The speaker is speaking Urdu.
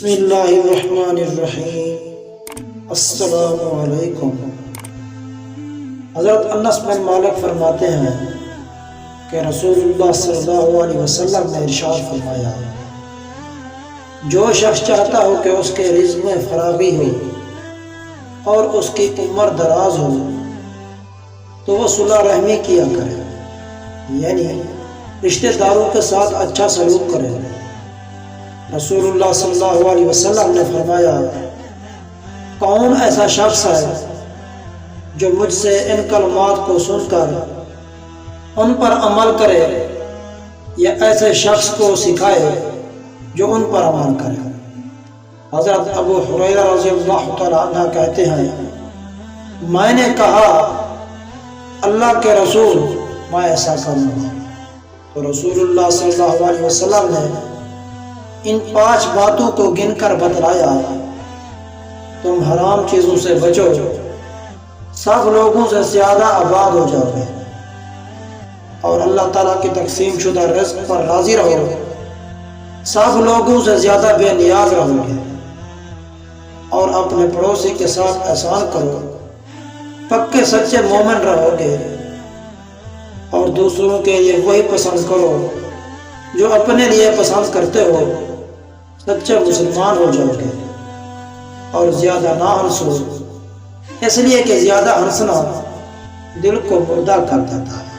بسم اللہ الرحمن الرحیم۔ السلام علیکم۔ حضرت انس بن مالک فرماتے ہیں کہ رسول اللہ صلی اللہ علیہ وسلم نے ارشاد فرمایا، جو شخص چاہتا ہو کہ اس کے رزق میں فراغی ہو اور اس کی عمر دراز ہو تو وہ صلح رحمی کیا کرے، یعنی رشتہ داروں کے ساتھ اچھا سلوک کرے۔ رسول اللہ صلی اللہ علیہ وسلم نے فرمایا، کون ایسا شخص ہے جو مجھ سے ان کلمات کو سن کر ان پر عمل کرے یا ایسے شخص کو سکھائے جو ان پر عمل کرے۔ حضرت ابو ہریرہ رضی اللہ تعالی عنہ کہتے ہیں، میں نے کہا اللہ کے رسول میں ایسا کروں گا، تو رسول اللہ صلی اللہ علیہ وسلم نے ان 5 باتوں کو گن کر بتلایا، تم حرام چیزوں سے بچو، سب لوگوں سے زیادہ آباد ہو جاؤ گے، اور اللہ تعالیٰ کی تقسیم شدہ رزق پر راضی رہو، سب لوگوں سے زیادہ بے نیاز رہو گے، اور اپنے پڑوسی کے ساتھ احسان کرو، پکے سچے مومن رہو گے، اور دوسروں کے لیے وہی پسند کرو جو اپنے لیے پسند کرتے ہو، سچے مسلمان ہو جاؤ گے۔ اور زیادہ نہ ہنسو، اس لیے کہ زیادہ ہنسنا دل کو مردہ کر دیتا ہے۔